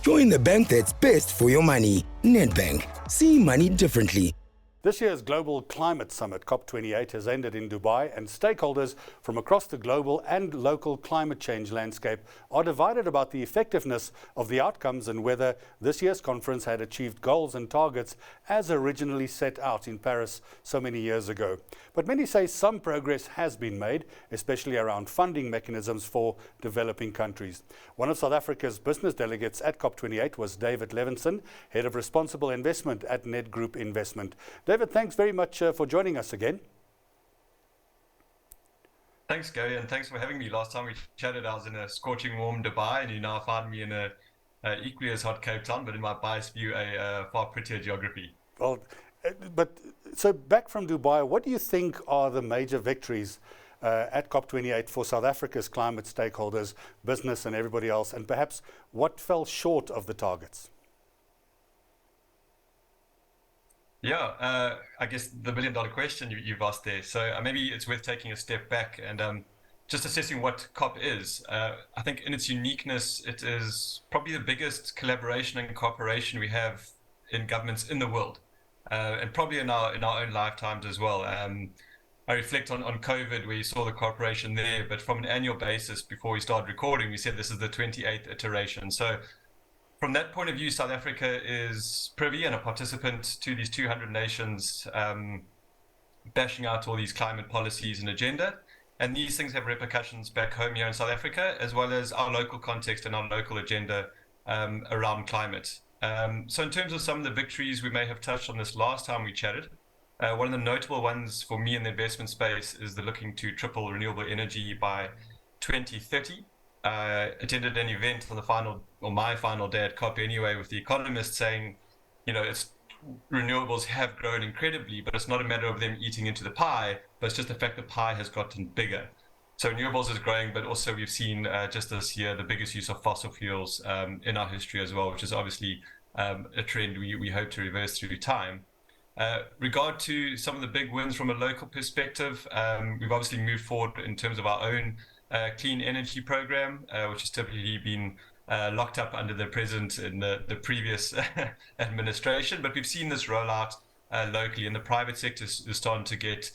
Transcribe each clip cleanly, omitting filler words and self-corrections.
Join the bank that's best for your money. Nedbank. See money differently. This year's Global Climate Summit, COP28, has ended in Dubai, and stakeholders from across the global and local climate change landscape are divided about the effectiveness of the outcomes and whether this year's conference had achieved goals and targets as originally set out in Paris so many years ago. But many say some progress has been made, especially around funding mechanisms for developing countries. One of South Africa's business delegates at COP28 was David Levinson, Head of Responsible Investment at Nedgroup Investments. David, thanks very much for joining us again. Thanks, Gary, and thanks for having me. Last time we chatted, I was in a scorching warm Dubai, and you now find me in a equally as hot Cape Town, but in my biased view, a far prettier geography. Well, so back from Dubai, what do you think are the major victories at COP28 for South Africa's climate stakeholders, business and everybody else, and perhaps what fell short of the targets? Yeah, I guess the million-dollar question you've asked there. So maybe it's worth taking a step back and just assessing what COP is. I think in its uniqueness, it is probably the biggest collaboration and cooperation we have in governments in the world, and probably in our own lifetimes as well. I reflect on COVID, where you saw the cooperation there, but from an annual basis, before we started recording, we said this is the 28th iteration. So from that point of view, South Africa is privy and a participant to these 200 nations bashing out all these climate policies and agenda. And these things have repercussions back home here in South Africa, as well as our local context and our local agenda around climate. So in terms of some of the victories we may have touched on this last time we chatted, one of the notable ones for me in the investment space is the looking to triple renewable energy by 2030. Attended an event on my final day at COP anyway, with the economists saying, renewables have grown incredibly, but it's not a matter of them eating into the pie, but it's just the fact the pie has gotten bigger. So renewables is growing, but also we've seen just this year the biggest use of fossil fuels in our history as well, which is obviously a trend we hope to reverse through time. Regard to some of the big wins from a local perspective, we've obviously moved forward in terms of our own clean energy program, which has typically been locked up under the president in the previous administration. But we've seen this roll out locally, and the private sector is starting to get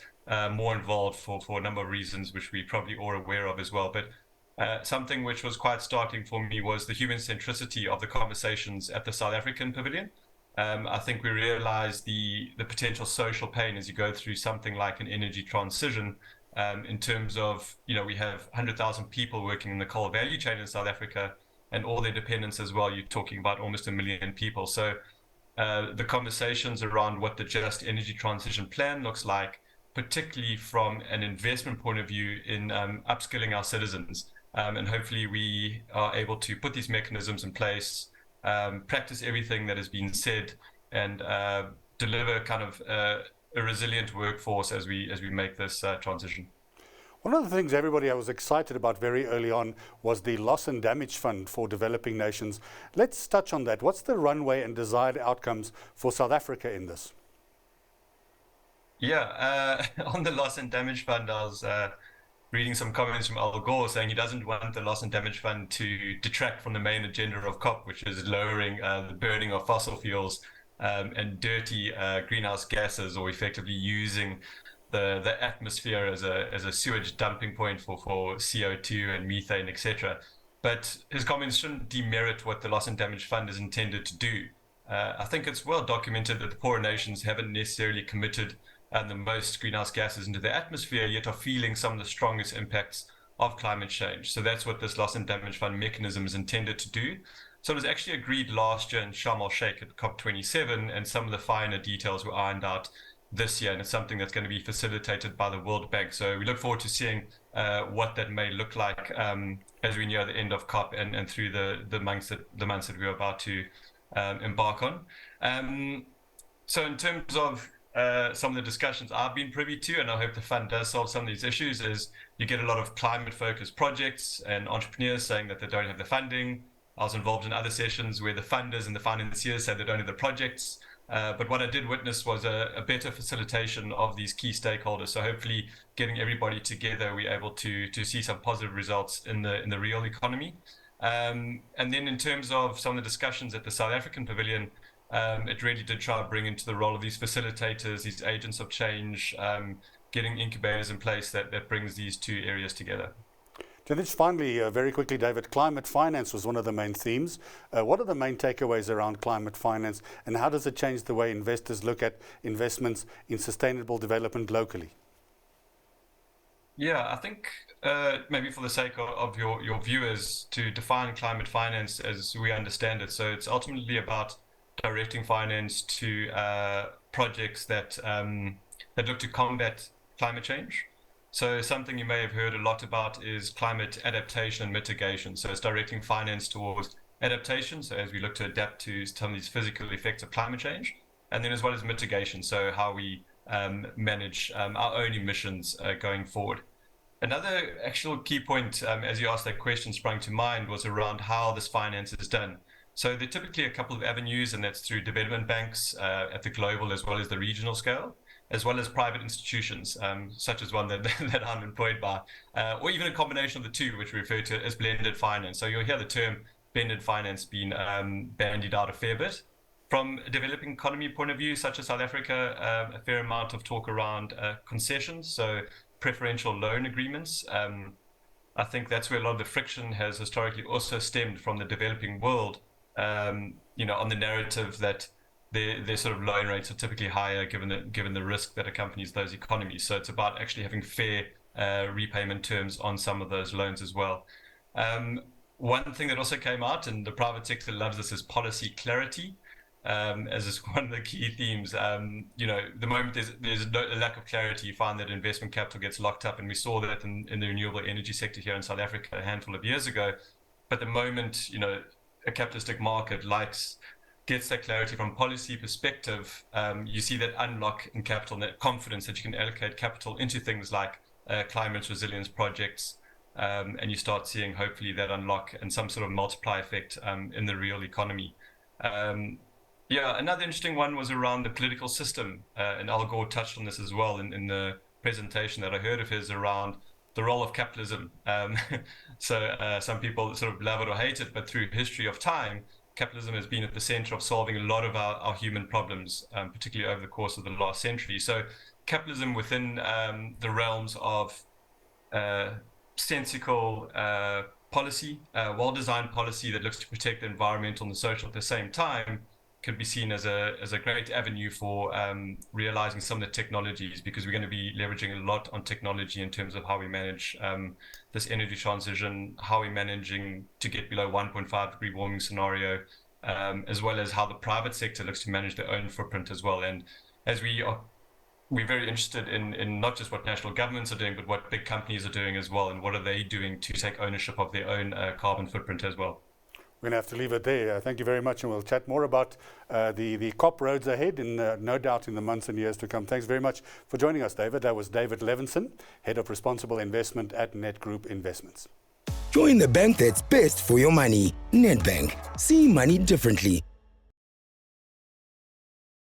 more involved for a number of reasons, which we probably all aware of as well. But something which was quite startling for me was the human centricity of the conversations at the South African Pavilion. I think we realized the potential social pain as you go through something like an energy transition, in terms of, we have 100,000 people working in the coal value chain in South Africa and all their dependents as well. You're talking about almost 1 million people. So the conversations around what the just energy transition plan looks like, particularly from an investment point of view in upskilling our citizens. And hopefully we are able to put these mechanisms in place, practice everything that has been said, and deliver kind of a resilient workforce as we make this transition. One of the things everybody was excited about very early on was the loss and damage fund for developing nations. Let's touch on that. What's the runway and desired outcomes for South Africa in this? Yeah, on the loss and damage fund, I was reading some comments from Al Gore saying he doesn't want the loss and damage fund to detract from the main agenda of COP, which is lowering the burning of fossil fuels and dirty greenhouse gases, or effectively using the atmosphere as a sewage dumping point for CO2 and methane, etc. But his comments shouldn't demerit what the loss and damage fund is intended to do. I think it's well documented that the poorer nations haven't necessarily committed the most greenhouse gases into the atmosphere, yet are feeling some of the strongest impacts of climate change. So that's what this loss and damage fund mechanism is intended to do. So it was actually agreed last year in Sharm el-Sheikh at COP27, and some of the finer details were ironed out this year, and it's something that's going to be facilitated by the World Bank. So we look forward to seeing what that may look like as we near the end of COP and through the months that we're about to embark on. So in terms of some of the discussions I've been privy to, and I hope the fund does solve some of these issues, is you get a lot of climate-focused projects and entrepreneurs saying that they don't have the funding. I was involved in other sessions where the funders and the financiers said they don't have the projects. But what I did witness was a better facilitation of these key stakeholders. So hopefully getting everybody together, we're able to see some positive results in the real economy. And then in terms of some of the discussions at the South African Pavilion, it really did try to bring into the role of these facilitators, these agents of change, getting incubators in place that brings these two areas together. Just finally, very quickly, David, climate finance was one of the main themes. What are the main takeaways around climate finance, and how does it change the way investors look at investments in sustainable development locally? Yeah, I think maybe for the sake of your viewers, to define climate finance as we understand it. So it's ultimately about directing finance to projects that look to combat climate change. So something you may have heard a lot about is climate adaptation and mitigation. So it's directing finance towards adaptation, so as we look to adapt to some of these physical effects of climate change, and then as well as mitigation, so how we manage our own emissions going forward. Another actual key point, as you asked that question, sprung to mind was around how this finance is done. So there are typically a couple of avenues, and that's through development banks at the global as well as the regional scale, as well as private institutions, such as one that I'm employed by, or even a combination of the two, which we refer to as blended finance. So you'll hear the term blended finance being bandied out a fair bit. From a developing economy point of view, such as South Africa, a fair amount of talk around concessions, so preferential loan agreements. I think that's where a lot of the friction has historically also stemmed from the developing world, on the narrative that their sort of loan rates are typically higher given the risk that accompanies those economies. So it's about actually having fair repayment terms on some of those loans as well. One thing that also came out, and the private sector loves this, is policy clarity, as is one of the key themes. The moment there's a lack of clarity, you find that investment capital gets locked up, and we saw that in the renewable energy sector here in South Africa a handful of years ago. But the moment, a capitalistic market gets that clarity from policy perspective, you see that unlock in capital and that confidence that you can allocate capital into things like climate resilience projects, and you start seeing hopefully that unlock and some sort of multiply effect in the real economy. Another interesting one was around the political system, and Al Gore touched on this as well in the presentation that I heard of his around the role of capitalism. So some people sort of love it or hate it, but through history of time, capitalism has been at the center of solving a lot of our human problems, particularly over the course of the last century. So capitalism within the realms of sensical policy, well-designed policy that looks to protect the environmental and the social at the same time, could be seen as a great avenue for realizing some of the technologies, because we're going to be leveraging a lot on technology in terms of how we manage this energy transition, how we're managing to get below 1.5 degree warming scenario, as well as how the private sector looks to manage their own footprint as well. And as we're very interested in not just what national governments are doing, but what big companies are doing as well, and what are they doing to take ownership of their own carbon footprint as well. We're going to have to leave it there. Thank you very much, and we'll chat more about the COP roads ahead, no doubt in the months and years to come. Thanks very much for joining us, David. That was David Levinson, Head of Responsible Investment at Nedgroup Investments. Join the bank that's best for your money. Nedbank. See money differently.